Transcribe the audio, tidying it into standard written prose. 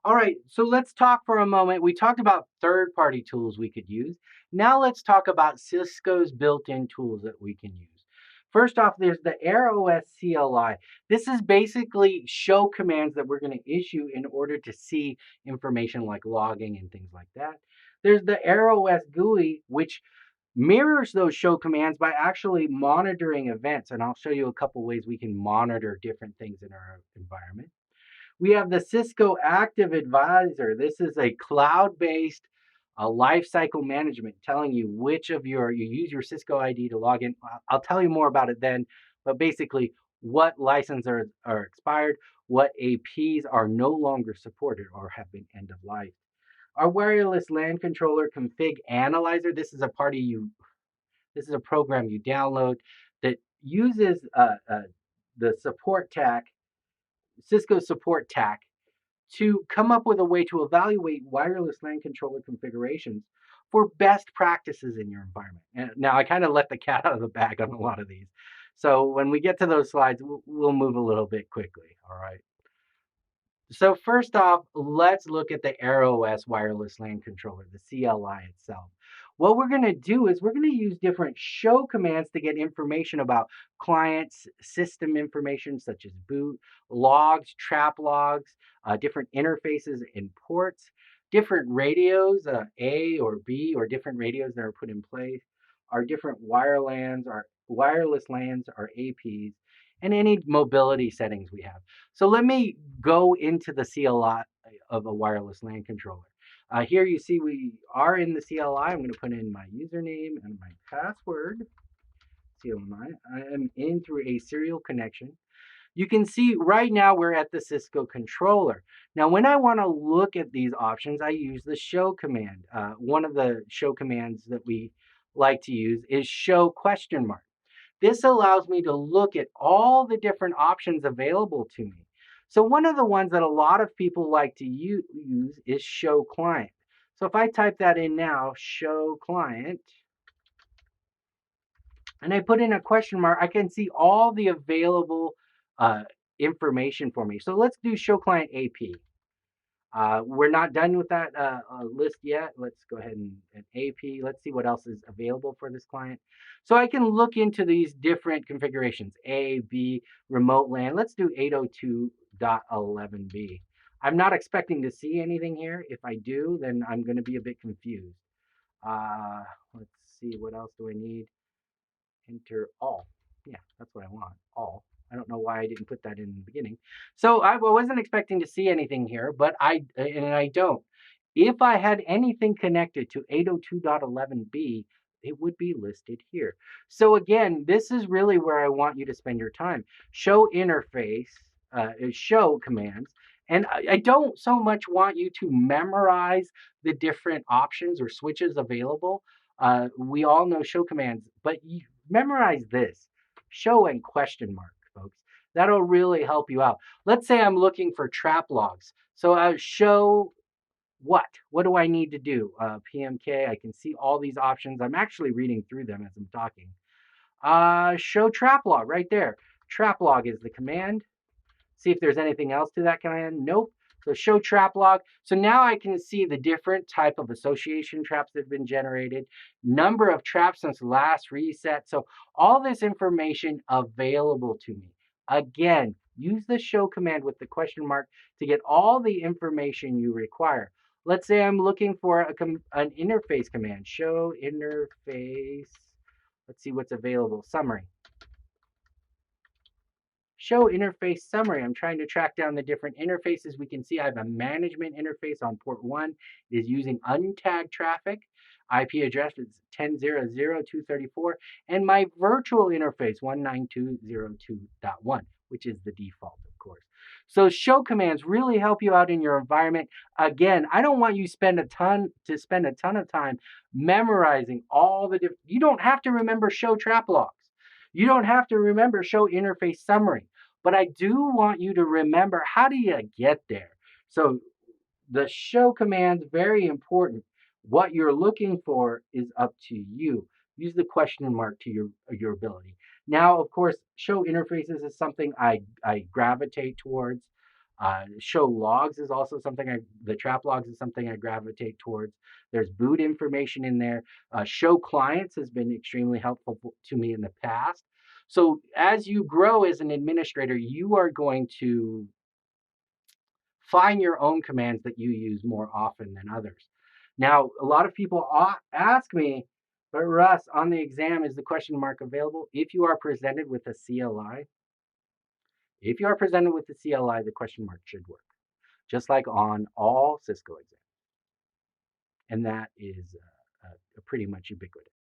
All right, so let's talk for a moment. We talked about third-party tools we could use. Now let's talk about Cisco's built-in tools that we can use. First off, there's the AirOS CLI. This is basically show commands that we're going to issue in order to see information like logging and things like that. There's the AirOS GUI, which mirrors those show commands by actually monitoring events. And I'll show you a couple ways we can monitor different things in our environment. We have the Cisco Active Advisor. This is a cloud-based lifecycle management telling you which of you use your Cisco ID to log in. I'll tell you more about it then, but basically what licenses are expired, what APs are no longer supported or have been end of life. Our wireless LAN controller config analyzer. This is a program you download that uses the support TAC, Cisco support TAC, to come up with a way to evaluate wireless LAN controller configurations for best practices in your environment. And now I kind of let the cat out of the bag on a lot of these. So when we get to those slides, we'll move a little bit quickly. All right. So first off, let's look at the AirOS wireless LAN controller, the CLI itself. What we're going to do is we're going to use different show commands to get information about clients, system information such as boot, logs, trap logs, different interfaces and ports, different radios, A or B, or different radios that are put in place, our different wireless LANs, our APs, and any mobility settings we have. So let me go into the CLI of a wireless LAN controller. Here you see we are in the CLI. I'm going to put in my username and my password. CLI. I am in through a serial connection. You can see right now we're at the Cisco controller. Now, when I want to look at these options, I use the show command. One of the show commands that we like to use is show question mark. This allows me to look at all the different options available to me. So one of the ones that a lot of people like to use is show client. So if I type that in now, show client, and I put in a question mark, I can see all the available uh, information for me. So let's do show client AP. We're not done with that list yet. Let's go ahead and AP. Let's see what else is available for this client. So I can look into these different configurations, A, B, remote LAN. Let's do 802.11b. I'm not expecting to see anything here. If I do, then I'm going to be a bit confused. Let's see, what else do I need? Enter all. Yeah, that's what I want, all. I don't know why I didn't put that in the beginning. So I wasn't expecting to see anything here, but I don't. If I had anything connected to 802.11b, it would be listed here. So again, this is really where I want you to spend your time. Show interface, show commands. And I don't so much want you to memorize the different options or switches available. We all know show commands, but memorize this: show and question mark, folks. That'll really help you out. Let's say I'm looking for trap logs. So show what? What do I need to do? PMK, I can see all these options. I'm actually reading through them as I'm talking. Show trap log right there. Trap log is the command. See if there's anything else to that command. Nope. So show trap log. So now I can see the different type of association traps that have been generated, number of traps since last reset. So all this information available to me. Again, use the show command with the question mark to get all the information you require. Let's say I'm looking for an interface command. Show interface. Let's see what's available. Summary. Show interface summary. I'm trying to track down the different interfaces. We can see I have a management interface on port 1. It is using untagged traffic. IP address is 10.0.0.234. And my virtual interface, 192.0.2.1, which is the default, of course. So show commands really help you out in your environment. Again, I don't want you to spend a ton of time memorizing all the different. You don't have to remember show trap logs. You don't have to remember show interface summary, but I do want you to remember, how do you get there? So the show command is very important. What you're looking for is up to you. Use the question mark to your ability. Now, of course, show interfaces is something I gravitate towards. Show logs is also something the trap logs is something I gravitate towards. There's boot information in there. Show clients has been extremely helpful to me in the past. So as you grow as an administrator, you are going to find your own commands that you use more often than others. Now, a lot of people ask me, but Russ, on the exam, is the question mark available? If you are presented with a CLI, the question mark should work, just like on all Cisco exams. And that is pretty much ubiquitous.